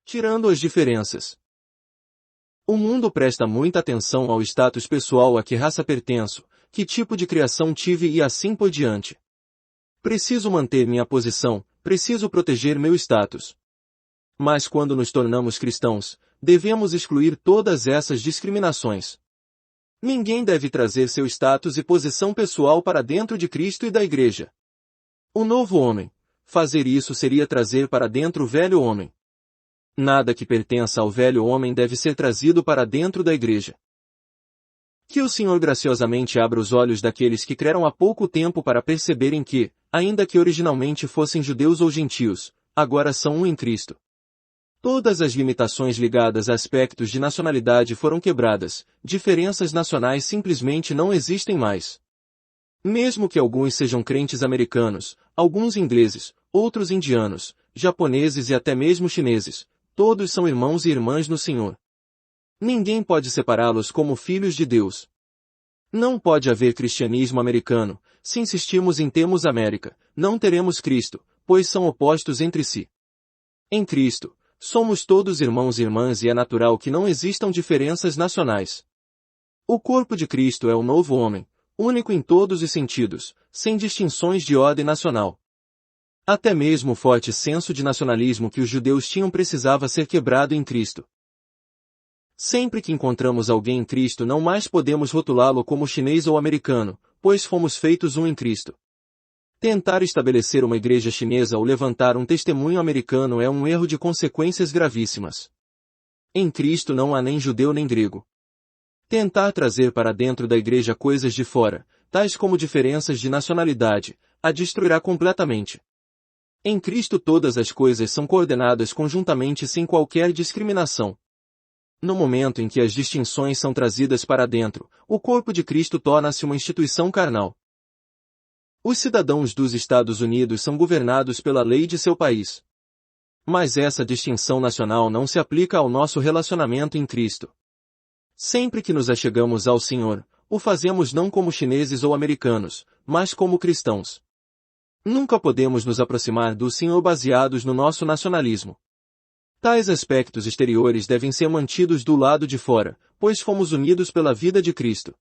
tirando as diferenças. O mundo presta muita atenção ao status pessoal, a que raça pertenço, que tipo de criação tive e assim por diante. Preciso manter minha posição, preciso proteger meu status. Mas quando nos tornamos cristãos, devemos excluir todas essas discriminações. Ninguém deve trazer seu status e posição pessoal para dentro de Cristo e da Igreja. O novo homem. Fazer isso seria trazer para dentro o velho homem. Nada que pertença ao velho homem deve ser trazido para dentro da Igreja. Que o Senhor graciosamente abra os olhos daqueles que creram há pouco tempo para perceberem que, ainda que originalmente fossem judeus ou gentios, agora são um em Cristo. Todas as limitações ligadas a aspectos de nacionalidade foram quebradas, diferenças nacionais simplesmente não existem mais. Mesmo que alguns sejam crentes americanos, alguns ingleses, outros indianos, japoneses e até mesmo chineses, todos são irmãos e irmãs no Senhor. Ninguém pode separá-los como filhos de Deus. Não pode haver cristianismo americano, se insistirmos em termos América, não teremos Cristo, pois são opostos entre si. Em Cristo, somos todos irmãos e irmãs e é natural que não existam diferenças nacionais. O corpo de Cristo é o novo homem, único em todos os sentidos, sem distinções de ordem nacional. Até mesmo o forte senso de nacionalismo que os judeus tinham precisava ser quebrado em Cristo. Sempre que encontramos alguém em Cristo não mais podemos rotulá-lo como chinês ou americano, pois fomos feitos um em Cristo. Tentar estabelecer uma igreja chinesa ou levantar um testemunho americano é um erro de consequências gravíssimas. Em Cristo não há nem judeu nem grego. Tentar trazer para dentro da igreja coisas de fora, tais como diferenças de nacionalidade, a destruirá completamente. Em Cristo todas as coisas são coordenadas conjuntamente sem qualquer discriminação. No momento em que as distinções são trazidas para dentro, o corpo de Cristo torna-se uma instituição carnal. Os cidadãos dos Estados Unidos são governados pela lei de seu país. Mas essa distinção nacional não se aplica ao nosso relacionamento em Cristo. Sempre que nos achegamos ao Senhor, o fazemos não como chineses ou americanos, mas como cristãos. Nunca podemos nos aproximar do Senhor baseados no nosso nacionalismo. Tais aspectos exteriores devem ser mantidos do lado de fora, pois fomos unidos pela vida de Cristo.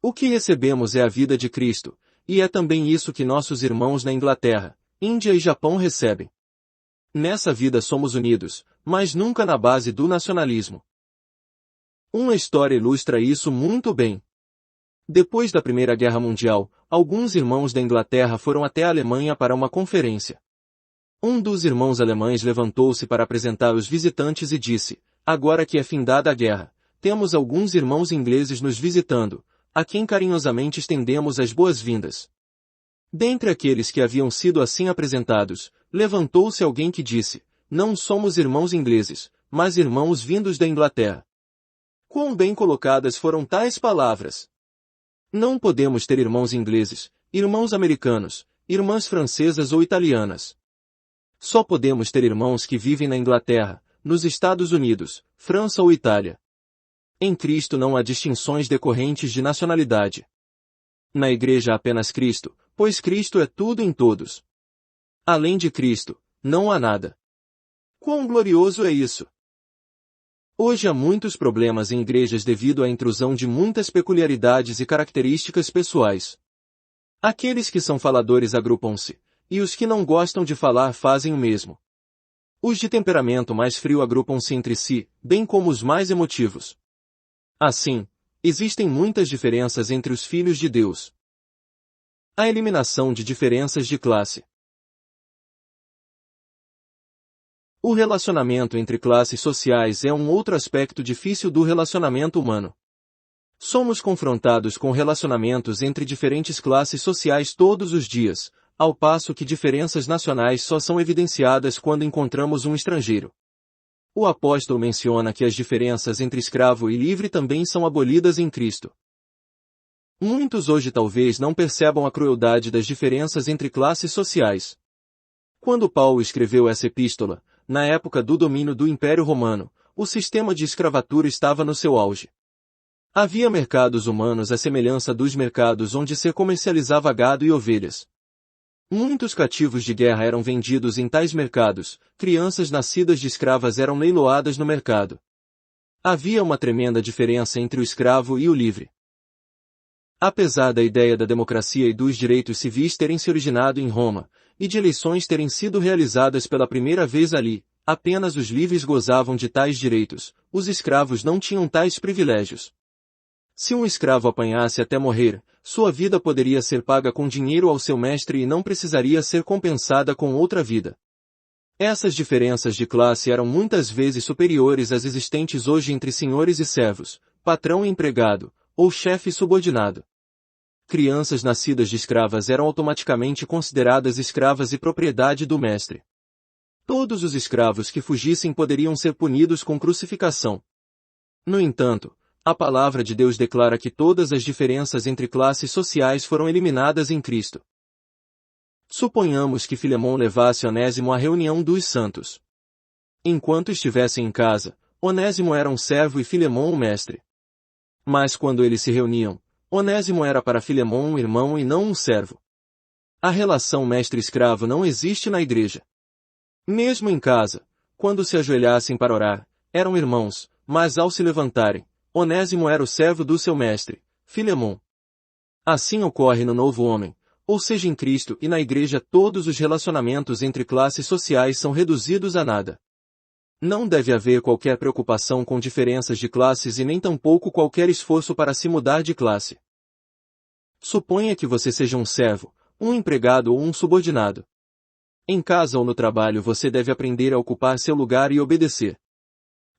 O que recebemos é a vida de Cristo, e é também isso que nossos irmãos na Inglaterra, Índia e Japão recebem. Nessa vida somos unidos, mas nunca na base do nacionalismo. Uma história ilustra isso muito bem. Depois da Primeira Guerra Mundial, alguns irmãos da Inglaterra foram até a Alemanha para uma conferência. Um dos irmãos alemães levantou-se para apresentar os visitantes e disse: agora que é findada a guerra, temos alguns irmãos ingleses nos visitando, a quem carinhosamente estendemos as boas-vindas. Dentre aqueles que haviam sido assim apresentados, levantou-se alguém que disse: não somos irmãos ingleses, mas irmãos vindos da Inglaterra. Quão bem colocadas foram tais palavras! Não podemos ter irmãos ingleses, irmãos americanos, irmãs francesas ou italianas. Só podemos ter irmãos que vivem na Inglaterra, nos Estados Unidos, França ou Itália. Em Cristo não há distinções decorrentes de nacionalidade. Na igreja há apenas Cristo, pois Cristo é tudo em todos. Além de Cristo, não há nada. Quão glorioso é isso! Hoje há muitos problemas em igrejas devido à intrusão de muitas peculiaridades e características pessoais. Aqueles que são faladores agrupam-se, e os que não gostam de falar fazem o mesmo. Os de temperamento mais frio agrupam-se entre si, bem como os mais emotivos. Assim, existem muitas diferenças entre os filhos de Deus. A eliminação de diferenças de classe. O relacionamento entre classes sociais é um outro aspecto difícil do relacionamento humano. Somos confrontados com relacionamentos entre diferentes classes sociais todos os dias, ao passo que diferenças nacionais só são evidenciadas quando encontramos um estrangeiro. O apóstolo menciona que as diferenças entre escravo e livre também são abolidas em Cristo. Muitos hoje talvez não percebam a crueldade das diferenças entre classes sociais. Quando Paulo escreveu essa epístola, na época do domínio do Império Romano, o sistema de escravatura estava no seu auge. Havia mercados humanos à semelhança dos mercados onde se comercializava gado e ovelhas. Muitos cativos de guerra eram vendidos em tais mercados, crianças nascidas de escravas eram leiloadas no mercado. Havia uma tremenda diferença entre o escravo e o livre. Apesar da ideia da democracia e dos direitos civis terem se originado em Roma, e de eleições terem sido realizadas pela primeira vez ali, apenas os livres gozavam de tais direitos, os escravos não tinham tais privilégios. Se um escravo apanhasse até morrer, sua vida poderia ser paga com dinheiro ao seu mestre e não precisaria ser compensada com outra vida. Essas diferenças de classe eram muitas vezes superiores às existentes hoje entre senhores e servos, patrão e empregado, ou chefe e subordinado. Crianças nascidas de escravas eram automaticamente consideradas escravas e propriedade do mestre. Todos os escravos que fugissem poderiam ser punidos com crucificação. No entanto, a palavra de Deus declara que todas as diferenças entre classes sociais foram eliminadas em Cristo. Suponhamos que Filemão levasse Onésimo à reunião dos santos. Enquanto estivessem em casa, Onésimo era um servo e Filemão um mestre. Mas quando eles se reuniam, Onésimo era para Filemão um irmão e não um servo. A relação mestre-escravo não existe na igreja. Mesmo em casa, quando se ajoelhassem para orar, eram irmãos, mas ao se levantarem, Onésimo era o servo do seu mestre, Filemão. Assim ocorre no novo homem, ou seja em Cristo e na igreja todos os relacionamentos entre classes sociais são reduzidos a nada. Não deve haver qualquer preocupação com diferenças de classes e nem tampouco qualquer esforço para se mudar de classe. Suponha que você seja um servo, um empregado ou um subordinado. Em casa ou no trabalho você deve aprender a ocupar seu lugar e obedecer.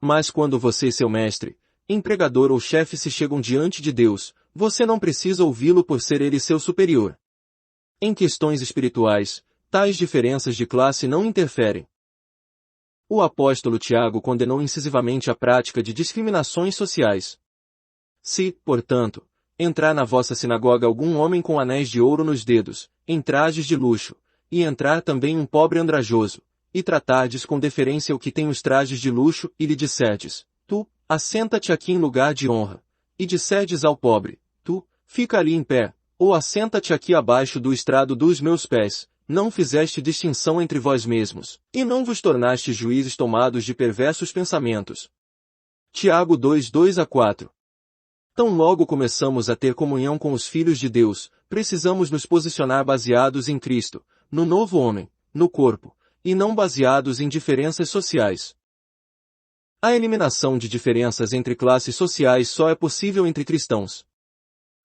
Mas quando você e seu mestre, empregador ou chefe se chegam diante de Deus, você não precisa ouvi-lo por ser ele seu superior. Em questões espirituais, tais diferenças de classe não interferem. O apóstolo Tiago condenou incisivamente a prática de discriminações sociais. Se, portanto, entrar na vossa sinagoga algum homem com anéis de ouro nos dedos, em trajes de luxo, e entrar também um pobre andrajoso, e tratardes com deferência o que tem os trajes de luxo, e lhe disserdes, tu, assenta-te aqui em lugar de honra, e disserdes ao pobre, tu, fica ali em pé, ou assenta-te aqui abaixo do estrado dos meus pés, não fizeste distinção entre vós mesmos, e não vos tornastes juízes tomados de perversos pensamentos. Tiago 2:2-4. Tão logo começamos a ter comunhão com os filhos de Deus, precisamos nos posicionar baseados em Cristo, no novo homem, no corpo, e não baseados em diferenças sociais. A eliminação de diferenças entre classes sociais só é possível entre cristãos.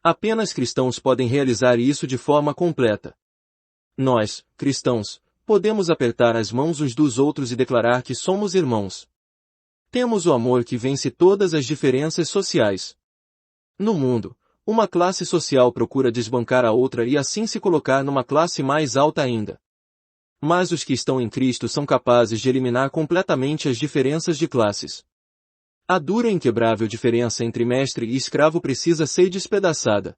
Apenas cristãos podem realizar isso de forma completa. Nós, cristãos, podemos apertar as mãos uns dos outros e declarar que somos irmãos. Temos o amor que vence todas as diferenças sociais. No mundo, uma classe social procura desbancar a outra e assim se colocar numa classe mais alta ainda. Mas os que estão em Cristo são capazes de eliminar completamente as diferenças de classes. A dura e inquebrável diferença entre mestre e escravo precisa ser despedaçada.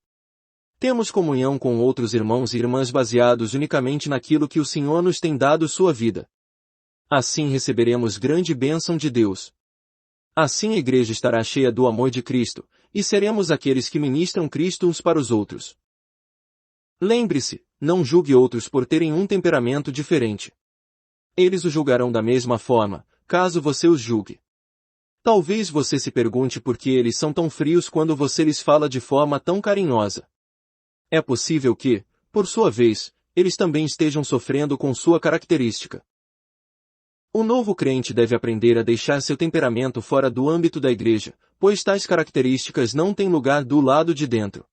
Temos comunhão com outros irmãos e irmãs baseados unicamente naquilo que o Senhor nos tem dado sua vida. Assim receberemos grande bênção de Deus. Assim a igreja estará cheia do amor de Cristo, e seremos aqueles que ministram Cristo uns para os outros. Lembre-se, não julgue outros por terem um temperamento diferente. Eles o julgarão da mesma forma, caso você os julgue. Talvez você se pergunte por que eles são tão frios quando você lhes fala de forma tão carinhosa. É possível que, por sua vez, eles também estejam sofrendo com sua característica. O novo crente deve aprender a deixar seu temperamento fora do âmbito da igreja, pois tais características não têm lugar do lado de dentro.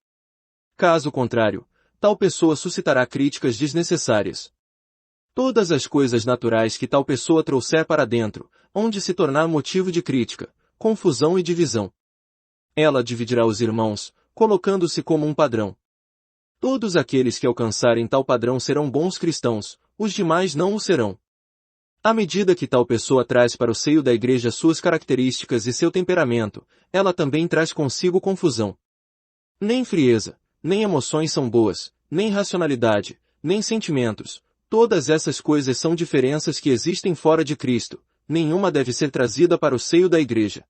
Caso contrário, tal pessoa suscitará críticas desnecessárias. Todas as coisas naturais que tal pessoa trouxer para dentro, hão de se tornar motivo de crítica, confusão e divisão. Ela dividirá os irmãos, colocando-se como um padrão. Todos aqueles que alcançarem tal padrão serão bons cristãos, os demais não o serão. À medida que tal pessoa traz para o seio da igreja suas características e seu temperamento, ela também traz consigo confusão. Nem frieza, nem emoções são boas, nem racionalidade, nem sentimentos. Todas essas coisas são diferenças que existem fora de Cristo, nenhuma deve ser trazida para o seio da igreja.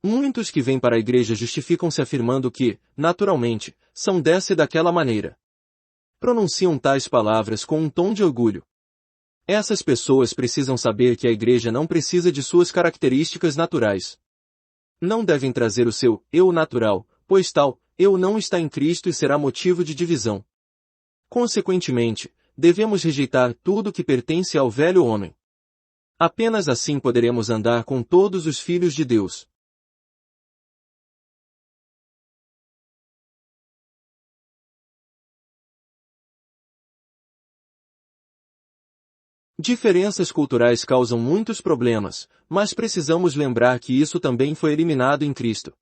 Muitos que vêm para a igreja justificam-se afirmando que, naturalmente, são dessa e daquela maneira. Pronunciam tais palavras com um tom de orgulho. Essas pessoas precisam saber que a igreja não precisa de suas características naturais. Não devem trazer o seu eu natural, pois tal eu não está em Cristo e será motivo de divisão. Consequentemente, devemos rejeitar tudo que pertence ao velho homem. Apenas assim poderemos andar com todos os filhos de Deus. Diferenças culturais causam muitos problemas, mas precisamos lembrar que isso também foi eliminado em Cristo.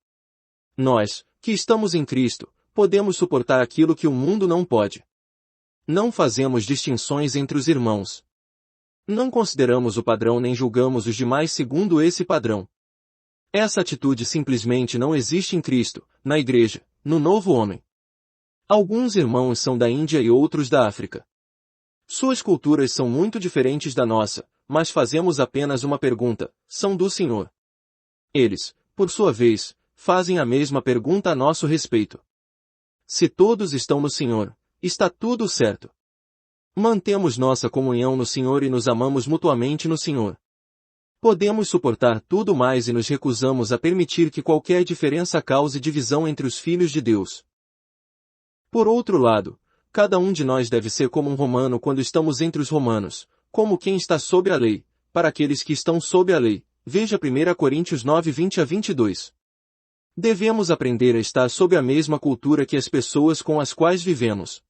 Nós, que estamos em Cristo, podemos suportar aquilo que o mundo não pode. Não fazemos distinções entre os irmãos. Não consideramos o padrão nem julgamos os demais segundo esse padrão. Essa atitude simplesmente não existe em Cristo, na igreja, no novo homem. Alguns irmãos são da Índia e outros da África. Suas culturas são muito diferentes da nossa, mas fazemos apenas uma pergunta: são do Senhor? Eles, por sua vez, fazem a mesma pergunta a nosso respeito. Se todos estão no Senhor, está tudo certo. Mantemos nossa comunhão no Senhor e nos amamos mutuamente no Senhor. Podemos suportar tudo mais e nos recusamos a permitir que qualquer diferença cause divisão entre os filhos de Deus. Por outro lado, cada um de nós deve ser como um romano quando estamos entre os romanos, como quem está sob a lei, para aqueles que estão sob a lei. Veja 1 Coríntios 9, 20-22. Devemos aprender a estar sob a mesma cultura que as pessoas com as quais vivemos.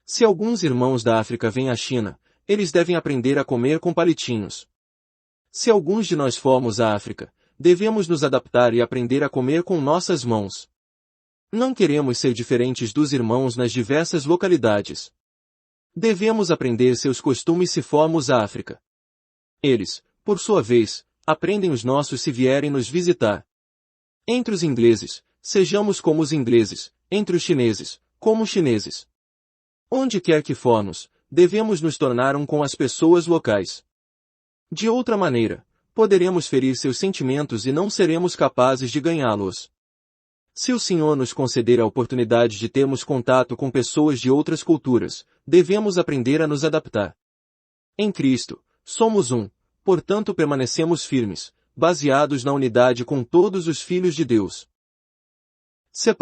Se alguns irmãos da África vêm à China, eles devem aprender a comer com palitinhos. Se alguns de nós formos à África, devemos nos adaptar e aprender a comer com nossas mãos. Não queremos ser diferentes dos irmãos nas diversas localidades. Devemos aprender seus costumes se formos à África. Eles, por sua vez, aprendem os nossos se vierem nos visitar. Entre os ingleses, sejamos como os ingleses, entre os chineses, como os chineses. Onde quer que formos, devemos nos tornar um com as pessoas locais. De outra maneira, poderemos ferir seus sentimentos e não seremos capazes de ganhá-los. Se o Senhor nos conceder a oportunidade de termos contato com pessoas de outras culturas, devemos aprender a nos adaptar. Em Cristo, somos um, portanto permanecemos firmes, baseados na unidade com todos os filhos de Deus.